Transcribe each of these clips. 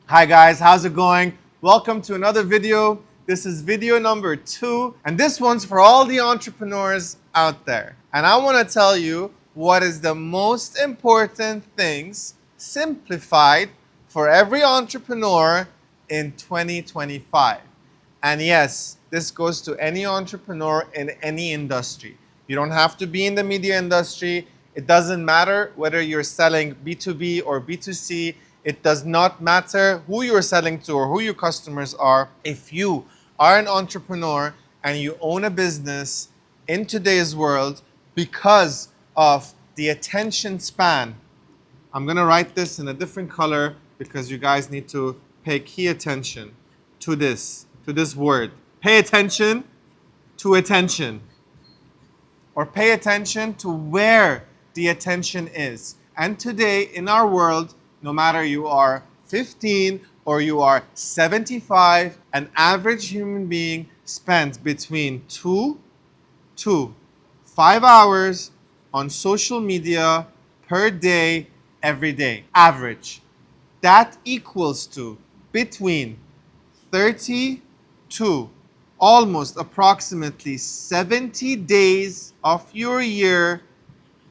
Hi guys, how's it going? Welcome to another video. This is video number 2, and this one's for all the entrepreneurs out there. And I want to tell you what is the most important things simplified for every entrepreneur in 2025. And yes, this goes to any entrepreneur in any industry. You don't have to be in the media industry. It doesn't matter whether you're selling B2B or B2C. It does not matter who you're selling to or who your customers are. If you are an entrepreneur and you own a business in today's world, because of the attention span, I'm going to write this in a different color because you guys need to pay key attention to this word. Pay attention to attention, or pay attention to where the attention is. And today in our world, no matter you are 15 or you are 75, an average human being spends between 2 to 5 hours on social media per day, every day. Average. That equals to between 30 to almost approximately 70 days of your year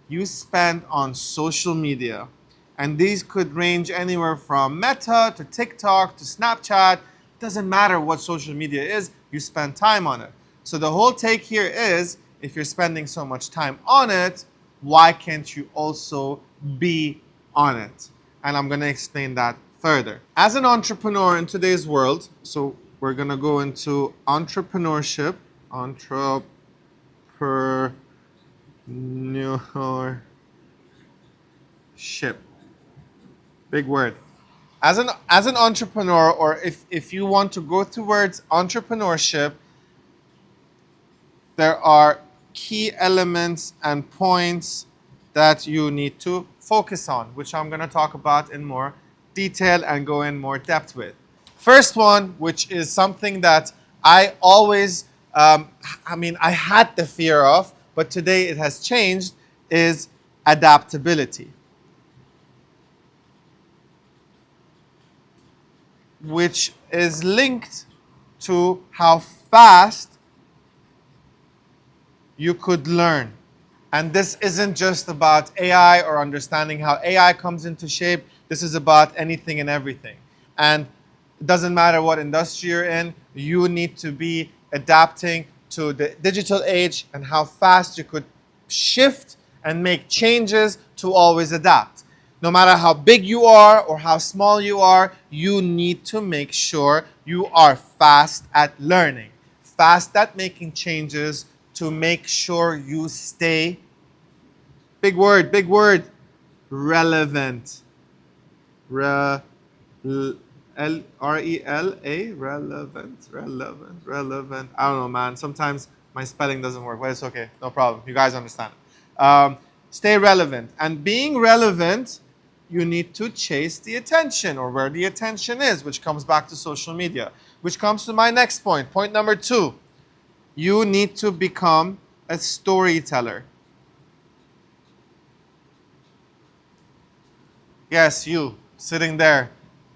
you spend on social media. And these could range anywhere from Meta to TikTok to Snapchat. Doesn't matter what social media is, you spend time on it. So the whole take here is, if you're spending so much time on it, why can't you also be on it? And I'm going to explain that further. As an entrepreneur in today's world, so we're going to go into entrepreneurship, entrepreneurship. Big word. As an entrepreneur, or if you want to go towards entrepreneurship, there are key elements and points that you need to focus on, which I'm going to talk about in more detail and go in more depth with. First one, which is something that I always, I had the fear of, but today it has changed, is adaptability, which is linked to how fast you could learn. And this isn't just about AI or understanding how AI comes into shape. This is about anything and everything. And it doesn't matter what industry you're in, you need to be adapting to the digital age and how fast you could shift and make changes to always adapt. No matter how big you are or how small you are, you need to make sure you are fast at learning, fast at making changes to make sure you stay, big word, relevant. R-E-L-A, relevant. I don't know, man. Sometimes my spelling doesn't work, but it's okay. No problem. You guys understand it. Stay relevant. And being relevant, you need to chase the attention, or where the attention is, which comes back to social media. Which comes to my next point. Point number 2. You need to become a storyteller. Yes, you, sitting there,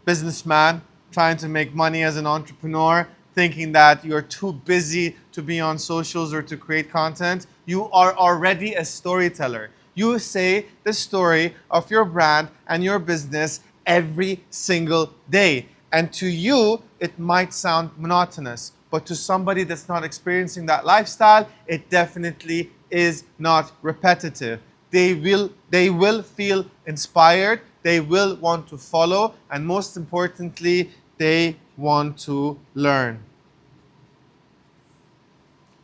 businessman, trying to make money as an entrepreneur, thinking that you're too busy to be on socials or to create content. You are already a storyteller. You say the story of your brand and your business every single day. And to you, it might sound monotonous, but to somebody that's not experiencing that lifestyle, it definitely is not repetitive. They will feel inspired, they will want to follow, and most importantly, they want to learn.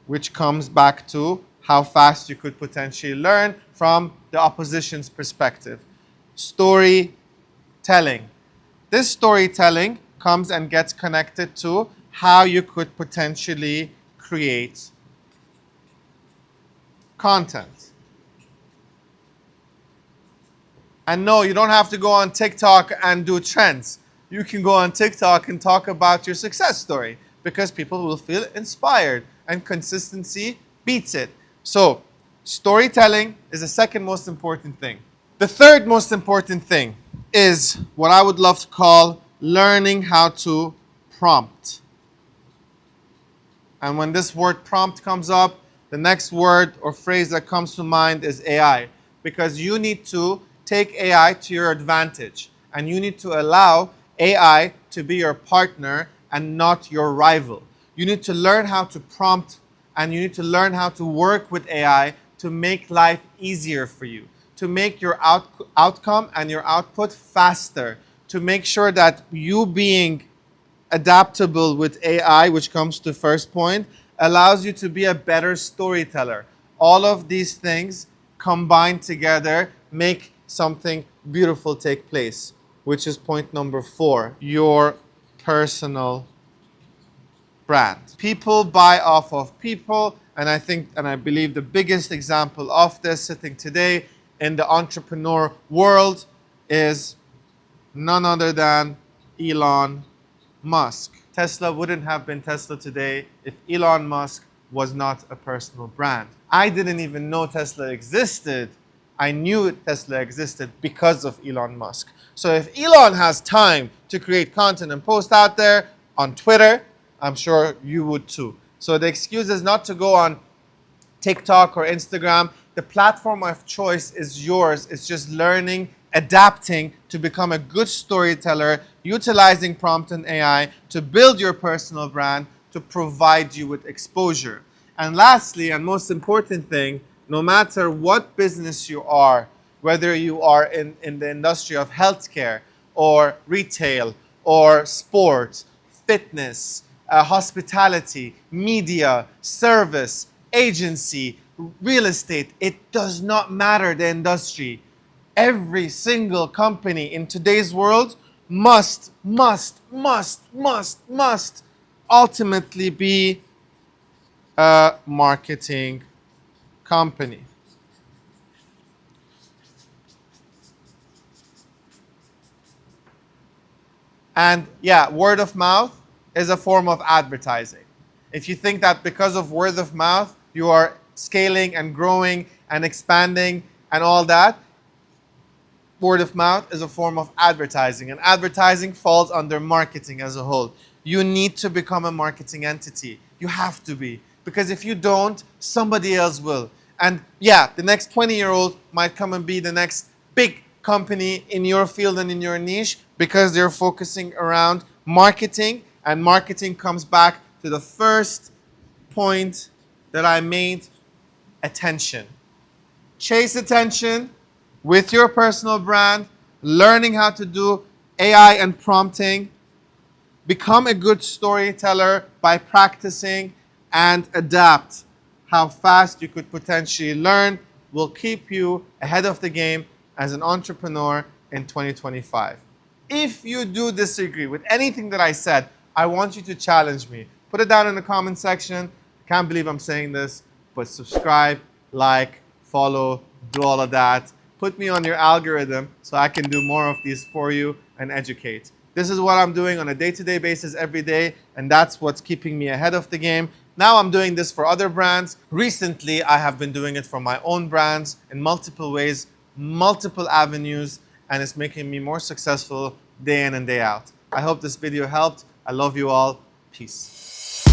Which comes back to how fast you could potentially learn from the opposition's perspective. Storytelling. This storytelling comes and gets connected to how you could potentially create content. And no, you don't have to go on TikTok and do trends. You can go on TikTok and talk about your success story, because people will feel inspired, and consistency beats it. So, storytelling is the second most important thing. The third most important thing is what I would love to call learning how to prompt. And when this word prompt comes up, the next word or phrase that comes to mind is AI. Because you need to take AI to your advantage. And you need to allow AI to be your partner and not your rival. You need to learn how to prompt, and you need to learn how to work with AI to make life easier for you, to make your outcome and your output faster, to make sure that you being adaptable with AI, which comes to the first point, allows you to be a better storyteller. All of these things combined together make something beautiful take place, which is point number 4, your personal brand. People buy off of people, and I think and I believe the biggest example of this sitting today in the entrepreneur world is none other than Elon Musk. Tesla wouldn't have been Tesla today if Elon Musk was not a personal brand. I didn't even know Tesla existed. I knew Tesla existed because of Elon Musk. So if Elon has time to create content and post out there on Twitter, I'm sure you would too. So the excuse is not to go on TikTok or Instagram. The platform of choice is yours. It's just learning, adapting to become a good storyteller, utilizing prompt and AI to build your personal brand, to provide you with exposure. And lastly, and most important thing, no matter what business you are, whether you are in the industry of healthcare or retail or sports, fitness, hospitality, media, service, agency, real estate, it does not matter the industry. Every single company in today's world must ultimately be a marketing company. And yeah, word of mouth is a form of advertising. If you think that because of word of mouth, you are scaling and growing and expanding and all that, word of mouth is a form of advertising. And advertising falls under marketing as a whole. You need to become a marketing entity. You have to be. Because if you don't, somebody else will. And yeah, the next 20-year-old might come and be the next big company in your field and in your niche because they're focusing around marketing, and marketing comes back to the first point that I made, attention. Chase attention with your personal brand, learning how to do AI and prompting, become a good storyteller by practicing, and adapt. How fast you could potentially learn will keep you ahead of the game as an entrepreneur in 2025. If you do disagree with anything that I said, I want you to challenge me. Put it down in the comment section. Can't believe I'm saying this, but subscribe, like, follow, do all of that. Put me on your algorithm so I can do more of these for you and educate. This is what I'm doing on a day-to-day basis every day, and that's what's keeping me ahead of the game. Now I'm doing this for other brands. Recently, I have been doing it for my own brands in multiple ways, multiple avenues, and it's making me more successful day in and day out. I hope this video helped. I love you all. Peace.